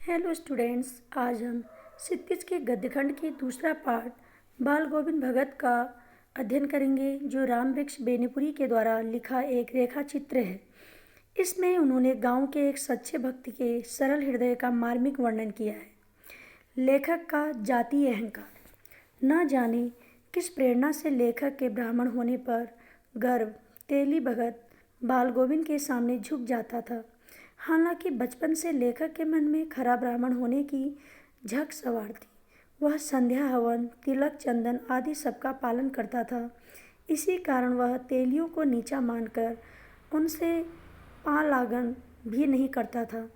Hello students, आज हम क्षितिज के गद्यखंड के दूसरा पार्ट बाल गोविंद भगत का अध्ययन करेंगे, जो राम वृक्ष बेनीपुरी के द्वारा लिखा एक रेखा चित्र है। इसमें उन्होंने गांव के एक सच्चे भक्त के सरल हृदय का मार्मिक वर्णन किया है। लेखक का जातीय अहंकार। न जाने किस प्रेरणा से लेखक के ब्राह्मण होने पर गर्व तेली भगत बाल गोविंद के सामने झुक जाता था। हालांकि बचपन से लेखक के मन में खरा ब्राह्मण होने की झक सवार थी। वह संध्या हवन, तिलक, चंदन आदि सबका पालन करता था। इसी कारण वह तेलियों को नीचा मानकर उनसे पालागन भी नहीं करता था।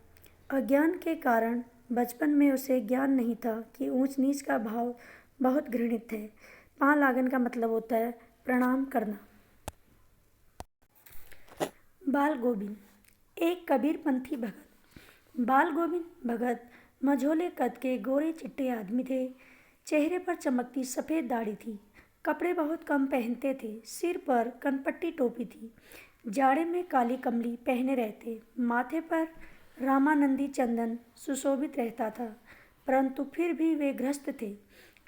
अज्ञान के कारण बचपन में उसे ज्ञान नहीं था कि ऊंच नीच का भाव बहुत घृणित है। पालागन का मतलब होता है प्रणाम करना। बाल गोविंद एक कबीरपंथी भगत। बाल गोविंद भगत मझोले कद के गोरे चिट्टे आदमी थे। चेहरे पर चमकती सफ़ेद दाढ़ी थी। कपड़े बहुत कम पहनते थे। सिर पर कनपट्टी टोपी थी। जाड़े में काली कमली पहने रहते। माथे पर रामानंदी चंदन सुशोभित रहता था, परंतु फिर भी वे गृहस्थ थे।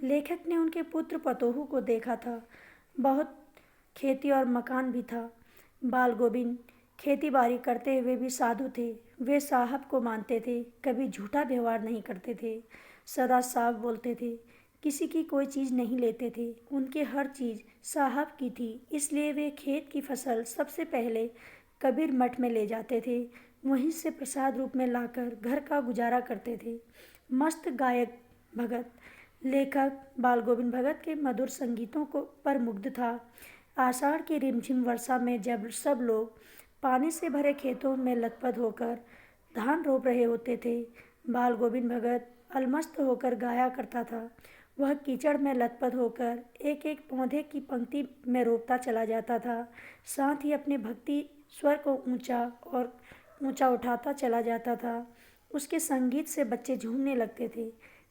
लेखक ने उनके पुत्र पतोहू को देखा था। बहुत खेती और मकान भी था। बाल गोविंद खेती बाड़ी करते हुए भी साधु थे। वे साहब को मानते थे, कभी झूठा व्यवहार नहीं करते थे, सदा साफ बोलते थे, किसी की कोई चीज़ नहीं लेते थे। उनकी हर चीज़ साहब की थी, इसलिए वे खेत की फसल सबसे पहले कबीर मठ में ले जाते थे। वहीं से प्रसाद रूप में लाकर घर का गुजारा करते थे। मस्त गायक भगत। लेखक बाल गोविंद भगत के मधुर संगीतों को पर मुग्ध था। आषाढ़ की रिमझिम वर्षा में जब सब लोग पानी से भरे खेतों में लथपथ होकर धान रोप रहे होते थे, बाल गोविंद भगत अलमस्त होकर गाया करता था। वह कीचड़ में लथपथ होकर एक एक पौधे की पंक्ति में रोपता चला जाता था। साथ ही अपने भक्ति स्वर को ऊंचा उठाता चला जाता था। उसके संगीत से बच्चे झूमने लगते थे,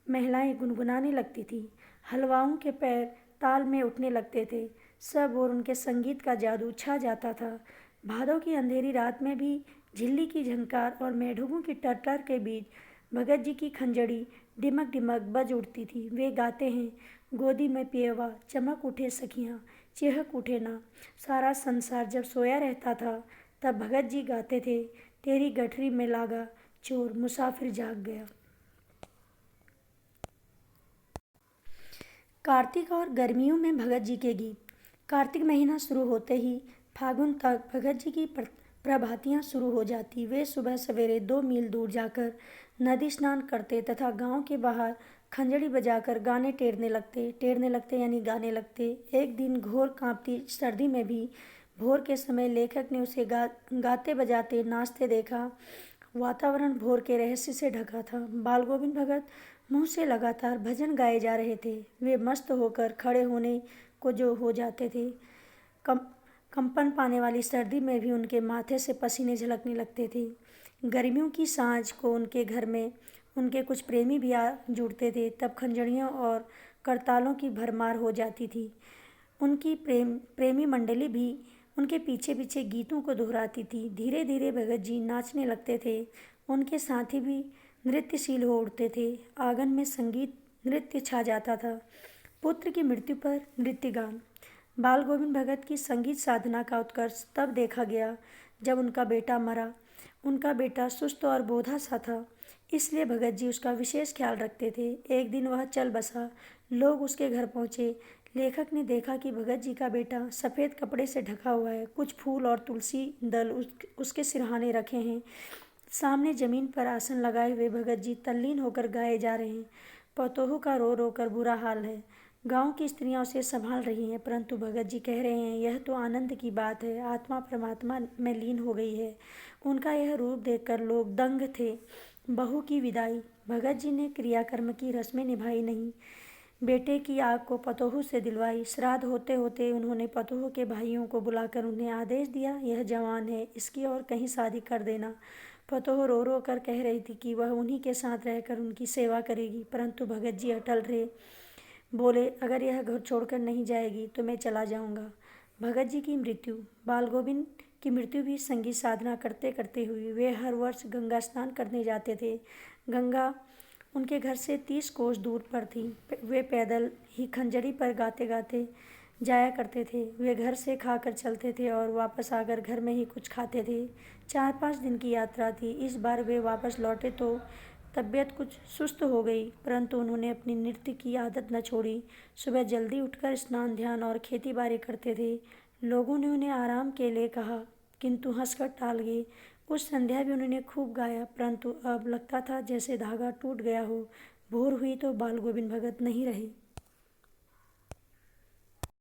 महिलाएं गुनगुनाने लगती थीं, हलवाओं के पैर ताल में उठने लगते थे। सब और उनके संगीत का जादू छा जाता था। भादों की अंधेरी रात में भी झिल्ली की झंकार और मेढकों की टरटर के बीच भगत जी की खंजड़ी डिमक डिमक बज उठती थी। वे गाते हैं, गोदी में पिएवा, चमक उठे सखियाँ, चेहक उठे ना। सारा संसार जब सोया रहता था, तब भगत जी गाते थे, तेरी गठरी में लागा चोर, मुसाफिर जाग गया। कार्तिक और गर्मियों में भगत जी के गीत। कार्तिक महीना शुरू होते ही फागुन तक भगत जी की प्रभातियाँ शुरू हो जाती। वे सुबह सवेरे 2 मील दूर जाकर नदी स्नान करते तथा गांव के बाहर खंजड़ी बजाकर गाने टेरने लगते यानी गाने लगते। एक दिन घोर कांपती सर्दी में भी भोर के समय लेखक ने उसे गाते बजाते नाचते देखा। वातावरण भोर के रहस्य से ढका था। बाल गोविंद भगत मुंह से लगातार भजन गाए जा रहे थे। वे मस्त होकर खड़े होने को जो हो जाते थे। कंपन पाने वाली सर्दी में भी उनके माथे से पसीने झलकने लगते थे। गर्मियों की सांझ को उनके घर में उनके कुछ प्रेमी भी आ जुड़ते थे। तब खंजड़ियों और करतालों की भरमार हो जाती थी। उनकी प्रेमी मंडली भी उनके पीछे पीछे गीतों को दोहराती थी। धीरे धीरे भगत जी नाचने लगते थे। उनके साथी भी नृत्यशील हो उठते थे। आंगन में संगीत नृत्य छा जाता था। पुत्र की मृत्यु पर नृत्य गान। बाल गोविंद भगत की संगीत साधना का उत्कर्ष तब देखा गया जब उनका बेटा मरा। उनका बेटा सुस्त और बोधा सा था, इसलिए भगत जी उसका विशेष ख्याल रखते थे। एक दिन वह चल बसा। लोग उसके घर पहुँचे। लेखक ने देखा कि भगत जी का बेटा सफ़ेद कपड़े से ढका हुआ है। कुछ फूल और तुलसी दल उसके सिरहाने रखे हैं। सामने जमीन पर आसन लगाए हुए भगत जी तल्लीन होकर गाए जा रहे हैं। पतोहू का रो रो कर बुरा हाल है। गांव की स्त्रियां उसे संभाल रही हैं, परंतु भगत जी कह रहे हैं, यह तो आनंद की बात है, आत्मा परमात्मा में लीन हो गई है। उनका यह रूप देखकर लोग दंग थे। बहू की विदाई। भगत जी ने क्रियाकर्म की रस्में निभाई नहीं, बेटे की आग को पतोहू से दिलवाई। श्राद्ध होते होते उन्होंने पतोहू के भाइयों को बुलाकर उन्हें आदेश दिया, यह जवान है, इसकी और कहीं शादी कर देना। पतोहू रो रो कर कह रही थी कि वह उन्हीं के साथ रहकर उनकी सेवा करेगी, परंतु भगत जी अटल रहे। बोले, अगर यह घर छोड़कर नहीं जाएगी तो मैं चला जाऊंगा। भगत जी की मृत्यु। बाल गोविंद की मृत्यु भी संगीत साधना करते करते हुई। वे हर वर्ष गंगा स्नान करने जाते थे। गंगा उनके घर से 30 कोस दूर पर थी। वे पैदल ही खंजरी पर गाते गाते जाया करते थे। वे घर से खाकर चलते थे और वापस आकर घर में ही कुछ खाते थे। 4-5 दिन की यात्रा थी। इस बार वे वापस लौटे तो तबीयत कुछ सुस्त हो गई, परंतु उन्होंने अपनी नृत्य की आदत न छोड़ी। सुबह जल्दी उठकर स्नान, ध्यान और खेती बाड़ी करते थे। लोगों ने उन्हें आराम के लिए कहा, किंतु हंसकर टाल गए। उस संध्या भी उन्होंने खूब गाया, परंतु अब लगता था जैसे धागा टूट गया हो। भोर हुई तो बाल गोविंद भगत नहीं रहे।